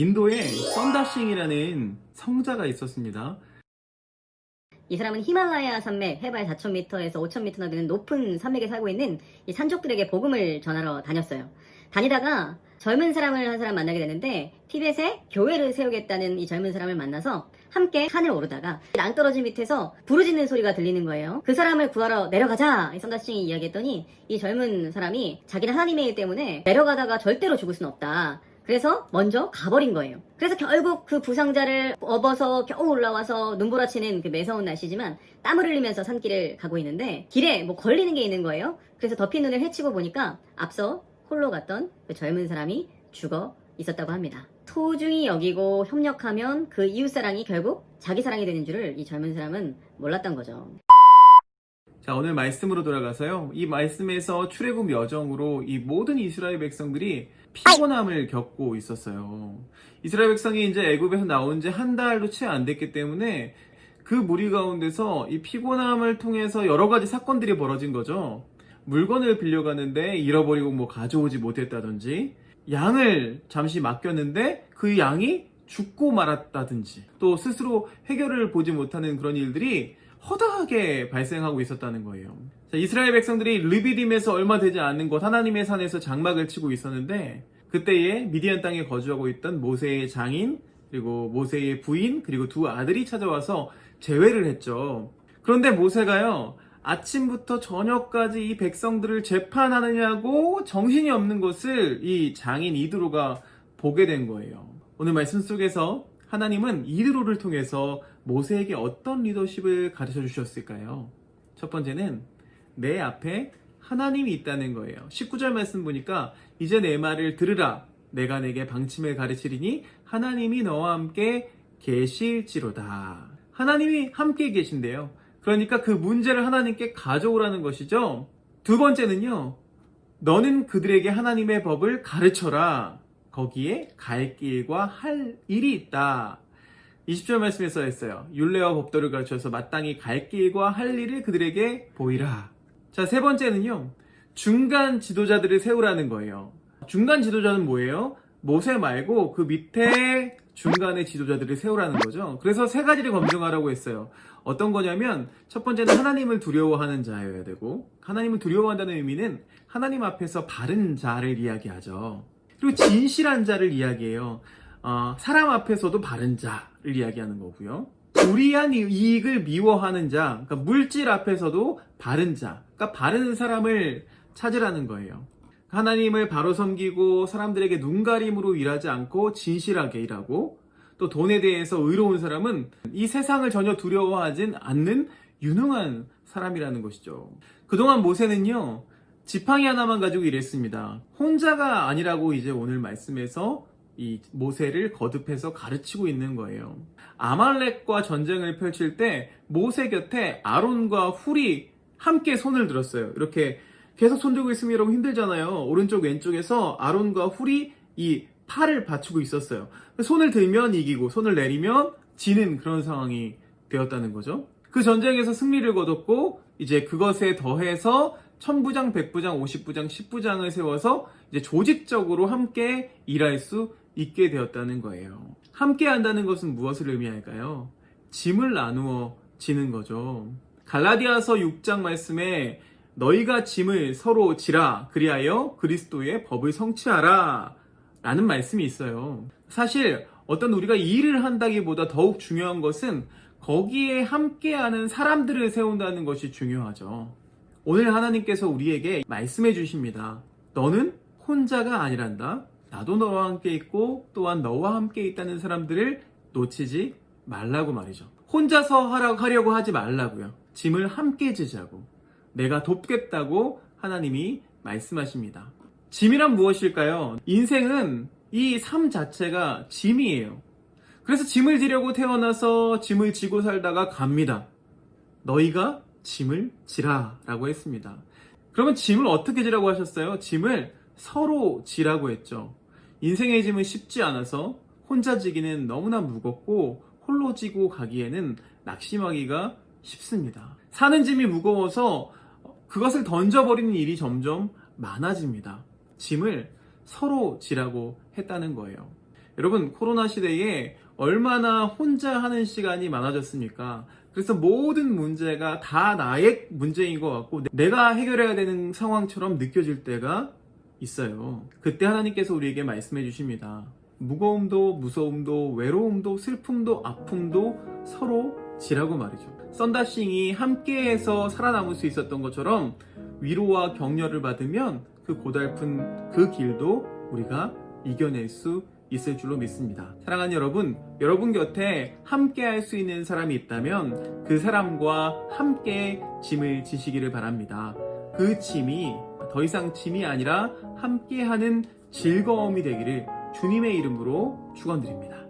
인도에 썬다싱이라는 성자가 있었습니다. 이 사람은 히말라야 산맥 해발 4,000m에서 5,000m나 되는 높은 산맥에 살고 있는 이 산족들에게 복음을 전하러 다녔어요. 다니다가 젊은 사람을 한 사람 만나게 되는데 티벳에 교회를 세우겠다는 이 젊은 사람을 만나서 함께 산을 오르다가 낭떠러지 밑에서 부르짖는 소리가 들리는 거예요. 그 사람을 구하러 내려가자! 이 썬다싱이 이야기했더니 이 젊은 사람이 자기는 하나님의 일 때문에 내려가다가 절대로 죽을 수는 없다. 그래서 먼저 가버린 거예요. 그래서 결국 그 부상자를 업어서 겨우 올라와서 눈보라치는 그 매서운 날씨지만 땀을 흘리면서 산길을 가고 있는데 길에 뭐 걸리는 게 있는 거예요. 그래서 덮인 눈을 헤치고 보니까 앞서 홀로 갔던 그 젊은 사람이 죽어 있었다고 합니다. 소중히 여기고 협력하면 그 이웃사랑이 결국 자기 사랑이 되는 줄을 이 젊은 사람은 몰랐던 거죠. 자, 오늘 말씀으로 돌아가서요. 이 말씀에서 출애굽 여정으로 이 모든 이스라엘 백성들이 피곤함을 겪고 있었어요. 이스라엘 백성이 이제 애굽에서 나온 지 한 달도 채 안 됐기 때문에 그 무리 가운데서 이 피곤함을 통해서 여러 가지 사건들이 벌어진 거죠. 물건을 빌려가는데 잃어버리고 뭐 가져오지 못했다든지, 양을 잠시 맡겼는데 그 양이 죽고 말았다든지, 또 스스로 해결을 보지 못하는 그런 일들이 허다하게 발생하고 있었다는 거예요. 자, 이스라엘 백성들이 르비딤에서 얼마 되지 않는 곳 하나님의 산에서 장막을 치고 있었는데, 그때에 미디안 땅에 거주하고 있던 모세의 장인, 그리고 모세의 부인, 그리고 두 아들이 찾아와서 제회를 했죠. 그런데 모세가요, 아침부터 저녁까지 이 백성들을 재판하느냐고 정신이 없는 것을 이 장인 이드로가 보게 된 거예요. 오늘 말씀 속에서 하나님은 이드로를 통해서 모세에게 어떤 리더십을 가르쳐 주셨을까요? 첫 번째는 내 앞에 하나님이 있다는 거예요. 19절 말씀 보니까 이제 내 말을 들으라. 내가 내게 방침을 가르치리니 하나님이 너와 함께 계실지로다. 하나님이 함께 계신대요. 그러니까 그 문제를 하나님께 가져오라는 것이죠. 두 번째는요. 너는 그들에게 하나님의 법을 가르쳐라. 거기에 갈 길과 할 일이 있다. 20절 말씀에 써 있어요. 율례와 법도를 가르쳐서 마땅히 갈 길과 할 일을 그들에게 보이라. 자, 세 번째는요. 중간 지도자들을 세우라는 거예요. 중간 지도자는 뭐예요? 모세 말고 그 밑에 중간의 지도자들을 세우라는 거죠. 그래서 세 가지를 검증하라고 했어요. 어떤 거냐면 첫 번째는 하나님을 두려워하는 자여야 되고, 하나님을 두려워한다는 의미는 하나님 앞에서 바른 자를 이야기하죠. 그리고 진실한 자를 이야기해요. 사람 앞에서도 바른 자를 이야기하는 거고요. 불의한 이익을 미워하는 자, 그러니까 물질 앞에서도 바른 자, 그러니까 바른 사람을 찾으라는 거예요. 하나님을 바로 섬기고 사람들에게 눈가림으로 일하지 않고 진실하게 일하고, 또 돈에 대해서 의로운 사람은 이 세상을 전혀 두려워하진 않는 유능한 사람이라는 것이죠. 그동안 모세는요, 지팡이 하나만 가지고 일했습니다. 혼자가 아니라고 이제 오늘 말씀에서 이 모세를 거듭해서 가르치고 있는 거예요. 아말렉과 전쟁을 펼칠 때 모세 곁에 아론과 훌이 함께 손을 들었어요. 이렇게 계속 손 들고 있으면 여러분 힘들잖아요. 오른쪽 왼쪽에서 아론과 훌이 이 팔을 받치고 있었어요. 손을 들면 이기고 손을 내리면 지는 그런 상황이 되었다는 거죠. 그 전쟁에서 승리를 거뒀고 이제 그것에 더해서 1000부장, 100부장, 50부장, 10부장을 세워서 이제 조직적으로 함께 일할 수 있게 되었다는 거예요. 함께 한다는 것은 무엇을 의미할까요? 짐을 나누어 지는 거죠. 갈라디아서 6장 말씀에 너희가 짐을 서로 지라 그리하여 그리스도의 법을 성취하라 라는 말씀이 있어요. 사실 어떤 우리가 일을 한다기보다 더욱 중요한 것은 거기에 함께하는 사람들을 세운다는 것이 중요하죠. 오늘 하나님께서 우리에게 말씀해 주십니다. 너는 혼자가 아니란다. 나도 너와 함께 있고 또한 너와 함께 있다는 사람들을 놓치지 말라고 말이죠. 혼자서 하려고 하지 말라고요. 짐을 함께 지자고 내가 돕겠다고 하나님이 말씀하십니다. 짐이란 무엇일까요? 인생은 이 삶 자체가 짐이에요. 그래서 짐을 지려고 태어나서 짐을 지고 살다가 갑니다. 너희가 짐을 지라 라고 했습니다. 그러면 짐을 어떻게 지라고 하셨어요? 짐을 서로 지라고 했죠. 인생의 짐은 쉽지 않아서 혼자 지기는 너무나 무겁고 홀로 지고 가기에는 낙심하기가 쉽습니다. 사는 짐이 무거워서 그것을 던져버리는 일이 점점 많아집니다. 짐을 서로 지라고 했다는 거예요. 여러분, 코로나 시대에 얼마나 혼자 하는 시간이 많아졌습니까? 그래서 모든 문제가 다 나의 문제인 것 같고 내가 해결해야 되는 상황처럼 느껴질 때가 있어요. 그때 하나님께서 우리에게 말씀해 주십니다. 무거움도 무서움도 외로움도 슬픔도 아픔도 서로 지라고 말이죠. 썬다싱이 함께해서 살아남을 수 있었던 것처럼 위로와 격려를 받으면 그 고달픈 그 길도 우리가 이겨낼 수 있을 줄로 믿습니다. 사랑하는 여러분, 여러분 곁에 함께 할 수 있는 사람이 있다면 그 사람과 함께 짐을 지시기를 바랍니다. 그 짐이 더 이상 짐이 아니라 함께하는 즐거움이 되기를 주님의 이름으로 축원드립니다.